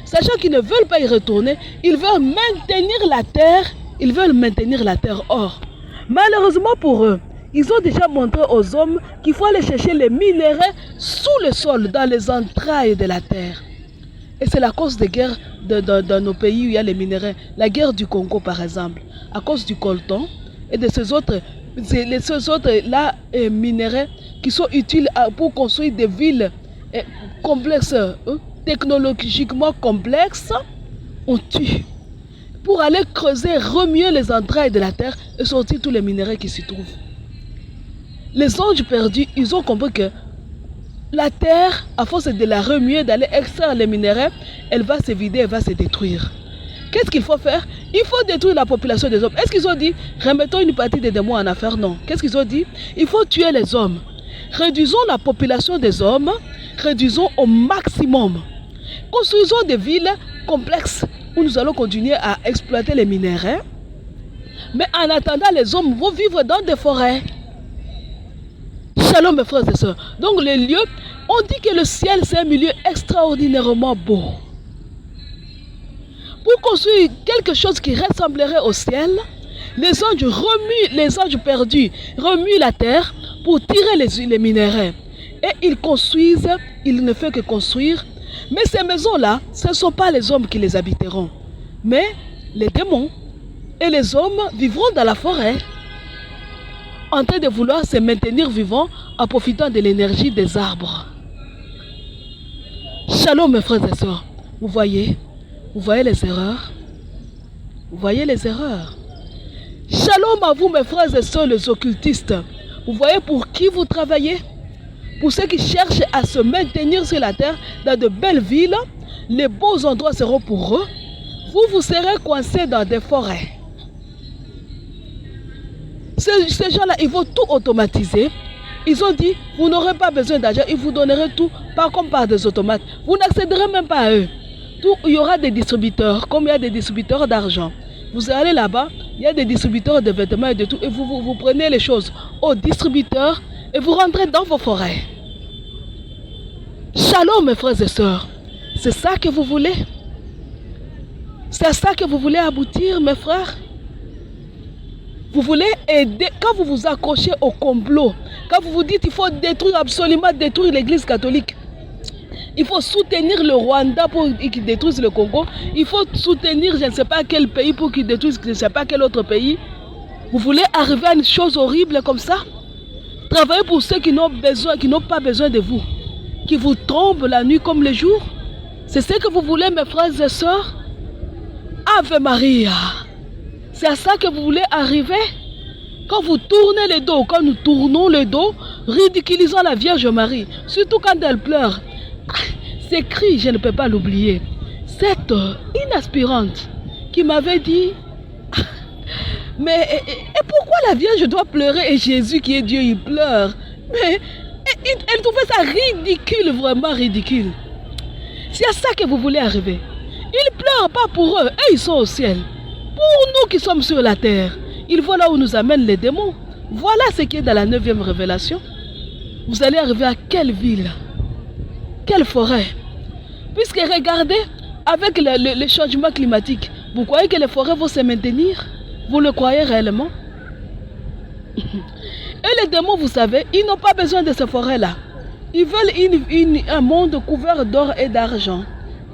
sachant qu'ils ne veulent pas y retourner, ils veulent maintenir la terre. Ils veulent maintenir la terre hors. Malheureusement pour eux, ils ont déjà montré aux hommes qu'il faut aller chercher les minéraux sous le sol, dans les entrailles de la terre. Et c'est la cause des guerres dans nos pays où il y a les minéraux. La guerre du Congo par exemple, à cause du coltan et de ces autres minéraux qui sont utiles pour construire des villes complexes, technologiquement complexes, on tue. Pour aller creuser, remuer les entrailles de la terre et sortir tous les minéraux qui s'y trouvent. Les anges perdus, ils ont compris que la terre, à force de la remuer, d'aller extraire les minéraux, elle va se vider, elle va se détruire. Qu'est-ce qu'il faut faire? Il faut détruire la population des hommes. Est-ce qu'ils ont dit, remettons une partie des démons en affaire? Non. Qu'est-ce qu'ils ont dit? Il faut tuer les hommes. Réduisons la population des hommes, réduisons au maximum. Construisons des villes complexes où nous allons continuer à exploiter les minéraux. Mais en attendant, les hommes vont vivre dans des forêts. Shalom mes frères et sœurs. Donc les lieux, on dit que le ciel c'est un milieu extraordinairement beau. Pour construire quelque chose qui ressemblerait au ciel, les anges perdus remuent la terre pour tirer les minéraux. Et ils construisent, ils ne font que construire. Mais ces maisons-là, ce ne sont pas les hommes qui les habiteront, mais les démons. Et les hommes vivront dans la forêt, en train de vouloir se maintenir vivants en profitant de l'énergie des arbres. Shalom mes frères et sœurs. Vous voyez les erreurs? Vous voyez les erreurs? Shalom à vous mes frères et sœurs les occultistes. Vous voyez pour qui vous travaillez? Pour ceux qui cherchent à se maintenir sur la terre dans de belles villes, les beaux endroits seront pour eux. Vous serez coincés dans des forêts. Ces gens-là, ils vont tout automatiser. Ils ont dit, vous n'aurez pas besoin d'argent, ils vous donneraient tout, pas comme par des automates. Vous n'accéderez même pas à eux. Il y aura des distributeurs, comme il y a des distributeurs d'argent. Vous allez là-bas, il y a des distributeurs de vêtements et de tout, et vous prenez les choses aux distributeurs et vous rentrez dans vos forêts. Shalom mes frères et sœurs. C'est ça que vous voulez? C'est à ça que vous voulez aboutir mes frères? Vous voulez aider, quand vous vous accrochez au complot, quand vous vous dites qu'il faut absolument détruire l'église catholique, il faut soutenir le Rwanda pour qu'il détruise le Congo, il faut soutenir je ne sais pas quel pays pour qu'il détruise je ne sais pas quel autre pays. Vous voulez arriver à une chose horrible comme ça? Travaillez pour ceux qui n'ont pas besoin de vous, qui vous trompent la nuit comme le jour. C'est ce que vous voulez mes frères et sœurs? Ave Maria. C'est à ça que vous voulez arriver? Quand vous tournez le dos, quand nous tournons le dos, ridiculisons la Vierge Marie, surtout quand elle pleure. écrits, je ne peux pas l'oublier. Cette inaspirante qui m'avait dit, mais et pourquoi la Vierge doit pleurer et Jésus qui est Dieu, il pleure? Mais elle trouvait ça ridicule, vraiment ridicule. C'est à ça que vous voulez arriver. Ils pleurent pas pour eux, et ils sont au ciel. Pour nous qui sommes sur la terre, ils voient là où nous amènent les démons. Voilà ce qui est dans la 9e révélation. Vous allez arriver à quelle ville? Quelle forêt? Puisque regardez, avec le changement climatique, vous croyez que les forêts vont se maintenir? Vous le croyez réellement? Et les démons, vous savez, ils n'ont pas besoin de ces forêts-là. Ils veulent un monde couvert d'or et d'argent.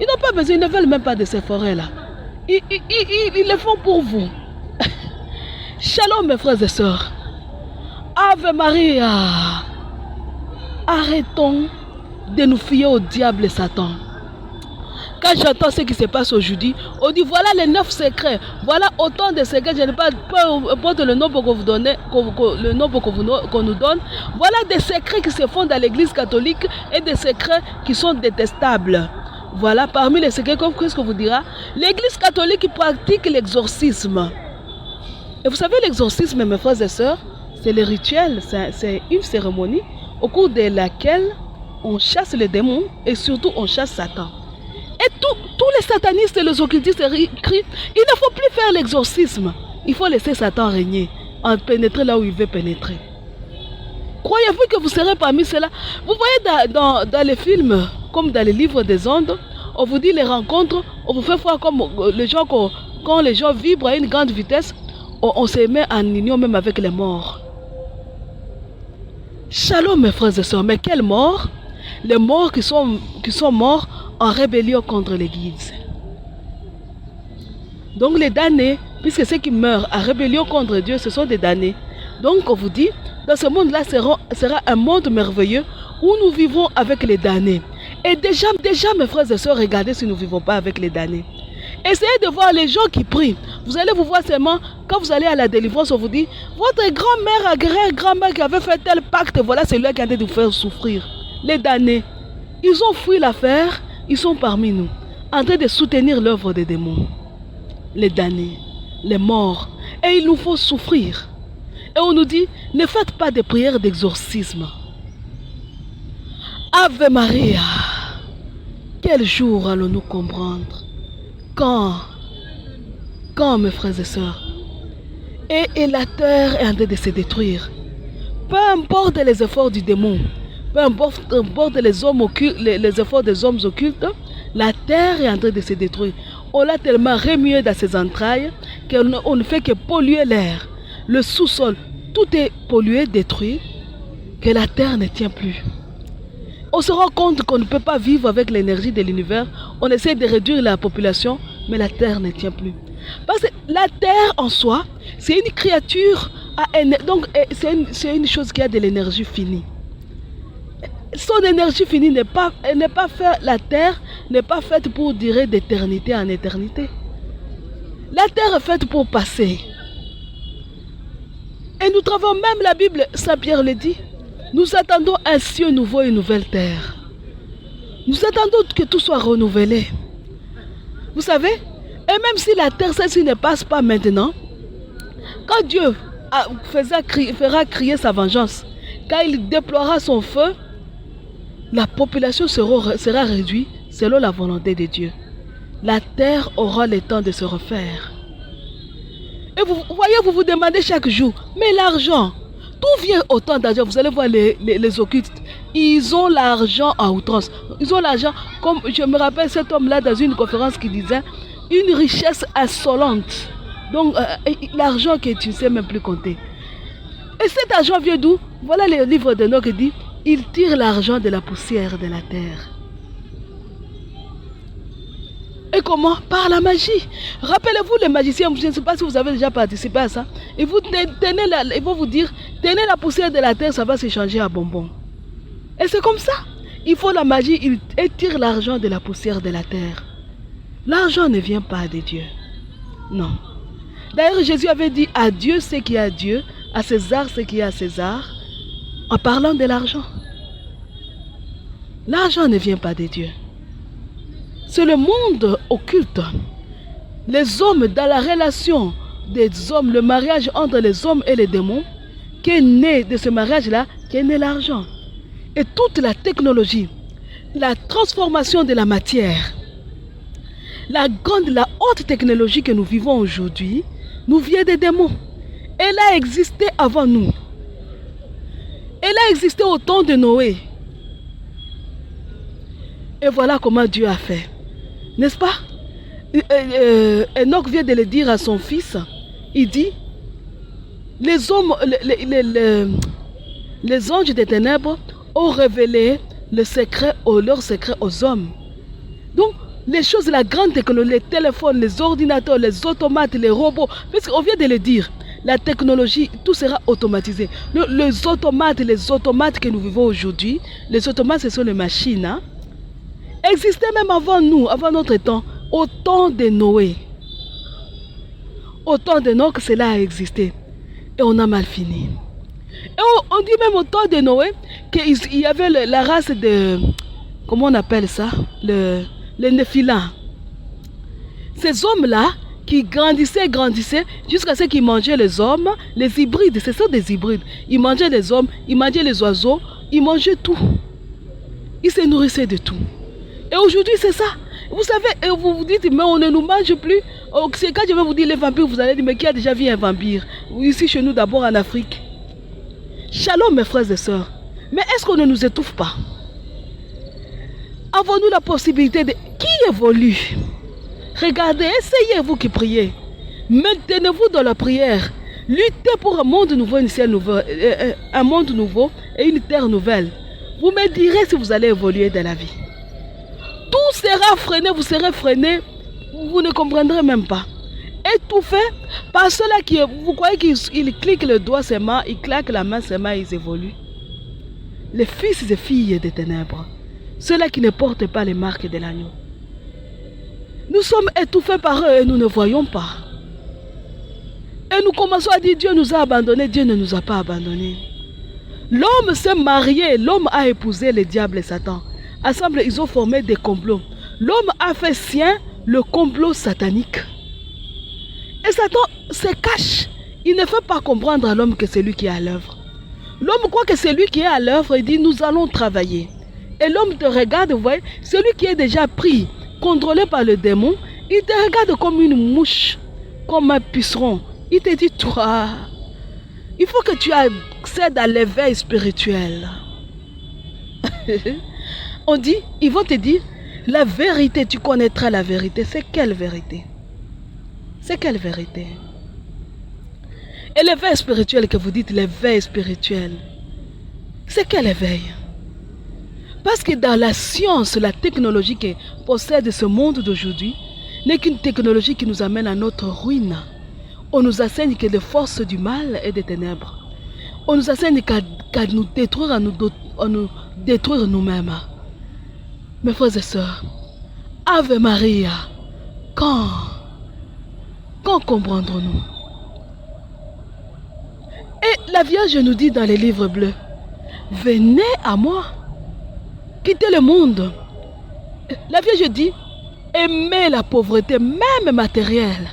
Ils n'ont pas besoin, ils ne veulent même pas de ces forêts-là. Ils le font pour vous. Shalom mes frères et sœurs. Ave Maria. Arrêtons de nous fier au diable et Satan. Quand j'entends ce qui se passe aujourd'hui, on dit voilà les 9 secrets, voilà autant de secrets, je n'ai pas importe le nombre qu'on vous donne, le nombre qu'on nous donne, voilà des secrets qui se font dans l'église catholique et des secrets qui sont détestables. Voilà, parmi les secrets, qu'est-ce qu'on vous dira? L'église catholique pratique l'exorcisme. Et vous savez, l'exorcisme, mes frères et sœurs, c'est le rituel, c'est une cérémonie au cours de laquelle on chasse les démons et surtout on chasse Satan. Et tous les satanistes et les occultistes crient, il ne faut plus faire l'exorcisme. Il faut laisser Satan régner, en pénétrer là où il veut pénétrer. Croyez-vous que vous serez parmi ceux-là? Vous voyez dans les films, comme dans les livres des ondes, on vous dit les rencontres, on vous fait voir comme les gens, quand les gens vibrent à une grande vitesse, on se met en union même avec les morts. Shalom mes frères et sœurs, mais quelle mort? Les morts qui sont morts en rébellion contre l'Église. Donc les damnés, puisque ceux qui meurent en rébellion contre Dieu, ce sont des damnés. Donc on vous dit, dans ce monde-là sera un monde merveilleux où nous vivrons avec les damnés. Et déjà mes frères et sœurs, regardez si nous ne vivons pas avec les damnés. Essayez de voir les gens qui prient. Vous allez vous voir seulement, quand vous allez à la délivrance, on vous dit, votre grand-mère, grand-mère qui avait fait tel pacte, voilà celui qui a de vous faire souffrir. Les damnés, ils ont fui l'affaire, ils sont parmi nous, en train de soutenir l'œuvre des démons. Les damnés, les morts, et il nous faut souffrir. Et on nous dit, ne faites pas de prières d'exorcisme. Ave Maria, quel jour allons-nous comprendre? Quand mes frères et sœurs? Et la terre est en train de se détruire. Peu importe les efforts du démon, peu importe les efforts des hommes occultes, la terre est en train de se détruire. On l'a tellement remué dans ses entrailles qu'on ne fait que polluer l'air. Le sous-sol, tout est pollué, détruit, que la terre ne tient plus. On se rend compte qu'on ne peut pas vivre avec l'énergie de l'univers. On essaie de réduire la population, mais la terre ne tient plus. Parce que la terre en soi, c'est une créature, donc c'est une chose qui a de l'énergie finie. Son énergie finie la terre n'est pas faite pour durer d'éternité en éternité. La terre est faite pour passer. Et nous trouvons même la Bible, Saint Pierre le dit, nous attendons un ciel nouveau et une nouvelle terre. Nous attendons que tout soit renouvelé. Vous savez, et même si la terre, celle-ci ne passe pas maintenant, quand Dieu fera crier sa vengeance, quand il déploiera son feu, la population sera réduite selon la volonté de Dieu. La terre aura le temps de se refaire. Et vous voyez, vous vous demandez chaque jour, mais l'argent, d'où vient autant d'argent? Vous allez voir les occultes, ils ont l'argent à outrance. Ils ont l'argent, comme je me rappelle cet homme-là dans une conférence qui disait, une richesse insolente. Donc l'argent que tu ne sais même plus compter. Et cet argent vient d'où? Voilà le livre d'Enoch qui dit, il tire l'argent de la poussière de la terre. Et comment? Par la magie. Rappelez-vous les magiciens, je ne sais pas si vous avez déjà participé à ça. Ils vont vous dire, tenez la poussière de la terre, ça va s'échanger à bonbons. Et c'est comme ça. Il faut la magie, il tire l'argent de la poussière de la terre. L'argent ne vient pas de Dieu. Non. D'ailleurs, Jésus avait dit à Dieu ce qui est à Dieu, à César ce qui est à César, en parlant de l'argent. L'argent ne vient pas de Dieu. C'est le monde occulte. Les hommes, dans la relation des hommes, le mariage entre les hommes et les démons, qui est né de ce mariage-là, qui est né l'argent. Et toute la technologie, la transformation de la matière, la haute technologie que nous vivons aujourd'hui, nous vient des démons. Elle a existé avant nous. Elle a existé au temps de Noé. Et voilà comment Dieu a fait. N'est-ce pas? Enoch vient de le dire à son fils. Il dit, les hommes, les anges des ténèbres ont révélé leur secret aux hommes. Donc, les choses, la grande technologie, les téléphones, les ordinateurs, les automates, les robots, parce qu'on vient de le dire, la technologie, tout sera automatisé. Les automates que nous vivons aujourd'hui, les automates, ce sont les machines, hein, existaient même avant nous, avant notre temps, au temps de Noé. Au temps de Noé, cela a existé. Et on a mal fini. Et on dit même au temps de Noé qu'il y avait la race de... Comment on appelle ça? Les Néphilins. Ces hommes-là qui grandissaient jusqu'à ce qu'ils mangeaient les hommes, les hybrides, ce sont des hybrides. Ils mangeaient les hommes, ils mangeaient les oiseaux, ils mangeaient tout. Ils se nourrissaient de tout. Et aujourd'hui, c'est ça. Vous savez, vous vous dites, mais on ne nous mange plus. C'est quand je vais vous dire les vampires, vous allez dire, mais qui a déjà vu un vampire? Ici, chez nous, d'abord en Afrique. Shalom, mes frères et sœurs. Mais est-ce qu'on ne nous étouffe pas? Avons-nous la possibilité de... Qui évolue? Regardez, essayez, vous qui priez. Maintenez-vous dans la prière. Luttez pour un monde nouveau, un monde nouveau et une terre nouvelle. Vous me direz si vous allez évoluer dans la vie. Tout sera freiné, vous serez freiné, vous ne comprendrez même pas. Étouffé par ceux-là qui, vous croyez qu'ils cliquent le doigt, ses mains, ils claquent la main, ses mains, ils évoluent. Les fils et filles des ténèbres, ceux-là qui ne portent pas les marques de l'agneau. Nous sommes étouffés par eux et nous ne voyons pas. Et nous commençons à dire Dieu nous a abandonnés, Dieu ne nous a pas abandonnés. L'homme s'est marié, l'homme a épousé le diable et Satan. Ensemble, ils ont formé des complots. L'homme a fait sien le complot satanique. Et Satan se cache. Il ne fait pas comprendre à l'homme que c'est lui qui est à l'œuvre. L'homme croit que c'est lui qui est à l'œuvre et dit nous allons travailler. Et l'homme te regarde, vous voyez, celui qui est déjà pris, contrôlé par le démon, il te regarde comme une mouche, comme un puceron. Il te dit toi, il faut que tu accèdes à l'éveil spirituel. On dit, ils vont te dire, la vérité, tu connaîtras la vérité. C'est quelle vérité? C'est quelle vérité? Et l'éveil spirituel que vous dites, l'éveil spirituel, c'est quel éveil? Parce que dans la science, la technologie qui possède ce monde d'aujourd'hui n'est qu'une technologie qui nous amène à notre ruine. On nous enseigne que les forces du mal et des ténèbres. On nous enseigne qu'à nous détruire, à nous détruire nous-mêmes. Mes frères et sœurs, Ave Maria, quand comprendrons-nous? Et la Vierge nous dit dans les livres bleus, venez à moi, quittez le monde. La Vierge dit, aimez la pauvreté, même matérielle,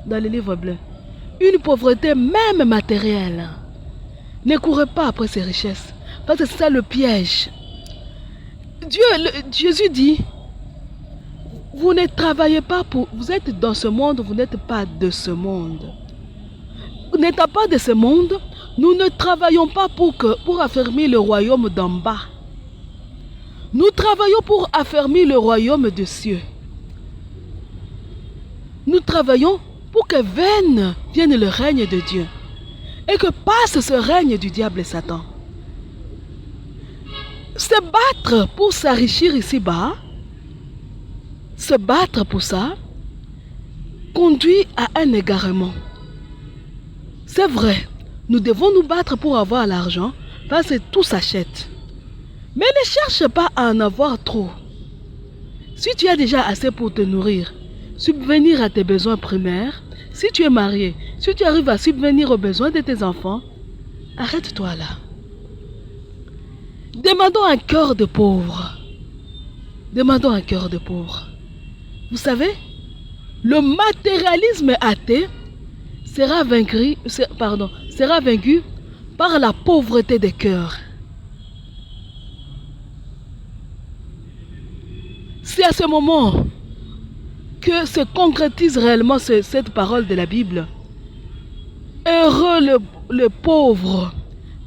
dans les livres bleus. Une pauvreté même matérielle. Ne courez pas après ces richesses, parce que c'est ça le piège. Jésus dit, vous ne travaillez pas pour... Vous êtes dans ce monde, vous n'êtes pas de ce monde. N'étant pas de ce monde, nous ne travaillons pas pour affermir le royaume d'en bas. Nous travaillons pour affermir le royaume des cieux. Nous travaillons pour que vienne le règne de Dieu. Et que passe ce règne du diable et Satan. Se battre pour s'enrichir ici-bas, se battre pour ça, conduit à un égarement. C'est vrai, nous devons nous battre pour avoir l'argent, parce que tout s'achète. Mais ne cherche pas à en avoir trop. Si tu as déjà assez pour te nourrir, subvenir à tes besoins primaires, si tu es marié, si tu arrives à subvenir aux besoins de tes enfants, arrête-toi là. Demandons un cœur de pauvre. Demandons un cœur de pauvre. Vous savez, le matérialisme athée sera vaincu par la pauvreté des cœurs. C'est à ce moment que se concrétise réellement cette parole de la Bible. Heureux le pauvre,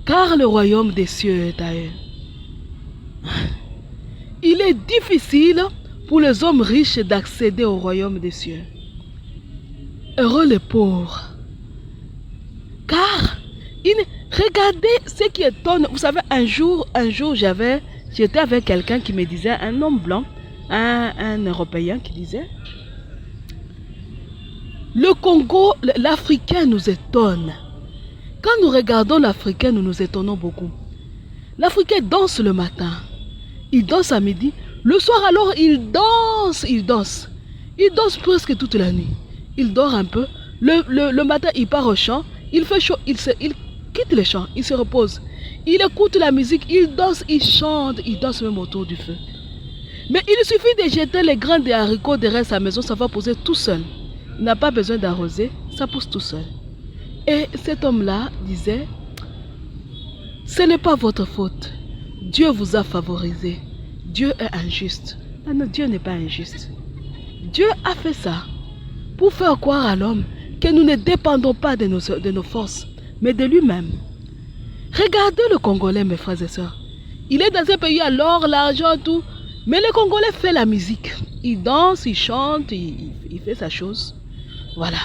car le royaume des cieux est à eux. Il est difficile pour les hommes riches d'accéder au royaume des cieux. Heureux les pauvres, car regardez ce qui étonne. Vous savez, un jour j'étais avec quelqu'un qui me disait, un homme blanc, un Européen qui disait, le Congo, l'Africain nous étonne. Quand nous regardons l'Africain, nous nous étonnons beaucoup. L'Africain danse le matin, il danse à midi, le soir alors il danse. Il danse presque toute la nuit. Il dort un peu, le matin il part au champ, il fait chaud, il quitte le champ, il se repose. Il écoute la musique, il danse, il chante, il danse même autour du feu. Mais il suffit de jeter les grains de haricots derrière sa maison, ça va pousser tout seul. Il n'a pas besoin d'arroser, ça pousse tout seul. Et cet homme-là disait, ce n'est pas votre faute. Dieu vous a favorisé. Dieu est injuste. Ah non, Dieu n'est pas injuste. Dieu a fait ça pour faire croire à l'homme que nous ne dépendons pas de nos forces, mais de lui-même. Regardez le Congolais, mes frères et sœurs. Il est dans un pays à l'or, l'argent, tout. Mais le Congolais fait la musique. Il danse, il chante, il fait sa chose. Voilà.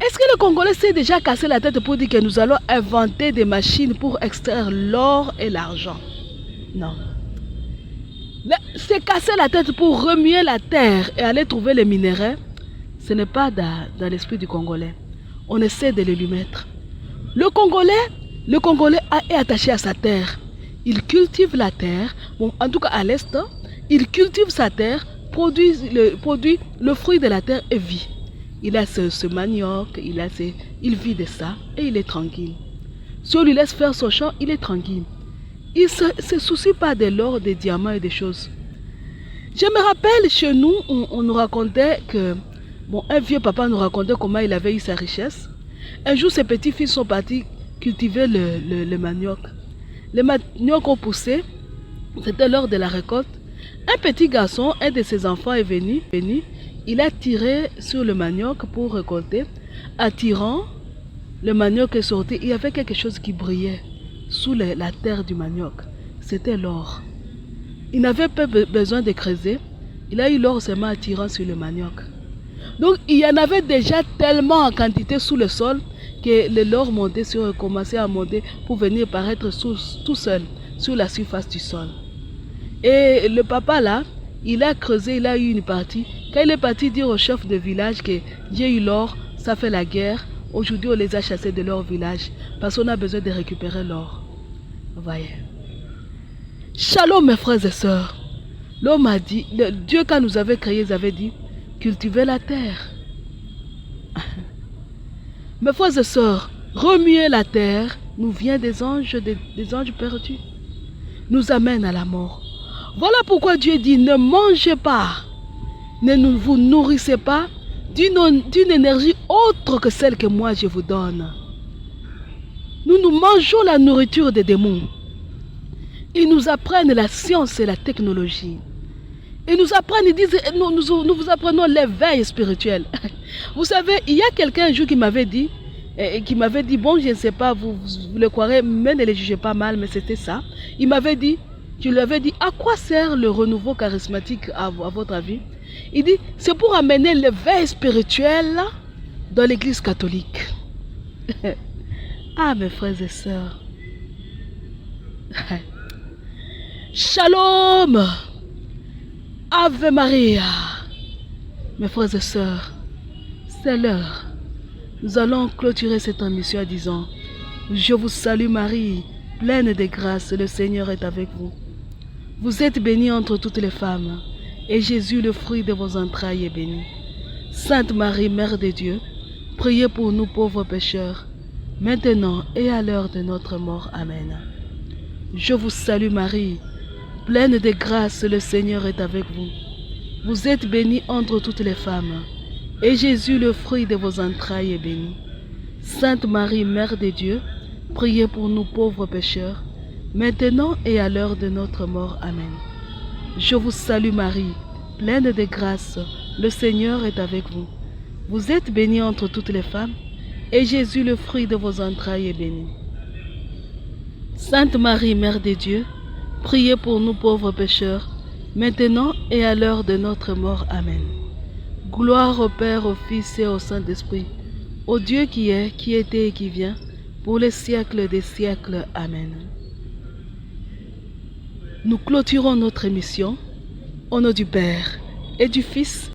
Est-ce que le Congolais s'est déjà cassé la tête pour dire que nous allons inventer des machines pour extraire l'or et l'argent? Non. C'est casser la tête pour remuer la terre et aller trouver les minéraux. Ce n'est pas dans l'esprit du Congolais. On essaie de le lui mettre. Le Congolais est attaché à sa terre. Il cultive la terre. Bon, en tout cas à l'Est, il cultive sa terre, produit le fruit de la terre et vit. Il a ce manioc, il vit de ça et il est tranquille. Si on lui laisse faire son champ, il est tranquille. Il ne se soucie pas de l'or, des diamants et des choses. Je me rappelle chez nous, on nous racontait que, un vieux papa nous racontait comment il avait eu sa richesse. Un jour, ses petits-fils sont partis cultiver le manioc. Les manioc ont poussé, c'était l'heure de la récolte. Un petit garçon, un de ses enfants est venu, il a tiré sur le manioc pour récolter. En tirant, le manioc est sorti, il y avait quelque chose qui brillait sous la terre du manioc. C'était l'or. Il n'avait pas besoin de creuser, il a eu l'or seulement en tirant sur le manioc. Donc il y en avait déjà tellement en quantité sous le sol que l'or commençait à monter pour venir paraître tout seul sur la surface du sol. Et le papa là, il a creusé, il a eu une partie. Quand il est parti dire au chef de village que j'ai eu l'or, ça fait la guerre. Aujourd'hui, on les a chassés de leur village parce qu'on a besoin de récupérer l'or. Vous voyez. Shalom, mes frères et sœurs. L'homme a dit, Dieu quand nous avait créés, il avait dit, cultivez la terre. Mes frères et sœurs, remuer la terre nous vient des anges perdus. Nous amène à la mort. Voilà pourquoi Dieu dit, ne mangez pas, ne vous nourrissez pas d'une énergie autre que celle que moi je vous donne. Nous mangeons la nourriture des démons. Ils nous apprennent la science et la technologie. Ils nous apprennent, ils disent, nous vous apprenons l'éveil spirituel. Vous savez, il y a quelqu'un un jour qui m'avait dit, bon, je ne sais pas, vous le croirez, mais ne les jugez pas mal, mais c'était ça. Il m'avait dit, je lui avais dit, à quoi sert le renouveau charismatique à votre avis? Il dit, c'est pour amener l'éveil spirituel dans l'église catholique. Ah, mes frères et sœurs. Shalom. Ave Maria. Mes frères et sœurs, c'est l'heure. Nous allons clôturer cette émission en disant, je vous salue Marie, pleine de grâce, le Seigneur est avec vous. Vous êtes bénie entre toutes les femmes, et Jésus, le fruit de vos entrailles, est béni. Sainte Marie, Mère de Dieu, priez pour nous pauvres pécheurs, maintenant et à l'heure de notre mort. Amen. Je vous salue Marie, pleine de grâce, le Seigneur est avec vous. Vous êtes bénie entre toutes les femmes, et Jésus, le fruit de vos entrailles, est béni. Sainte Marie, Mère de Dieu, priez pour nous pauvres pécheurs, maintenant et à l'heure de notre mort. Amen. Je vous salue Marie, pleine de grâce, le Seigneur est avec vous. Vous êtes bénie entre toutes les femmes, et Jésus, le fruit de vos entrailles, est béni. Sainte Marie, Mère de Dieu, priez pour nous pauvres pécheurs, maintenant et à l'heure de notre mort. Amen. Gloire au Père, au Fils et au Saint-Esprit, au Dieu qui est, qui était et qui vient, pour les siècles des siècles. Amen. Nous clôturons notre émission au nom du Père et du Fils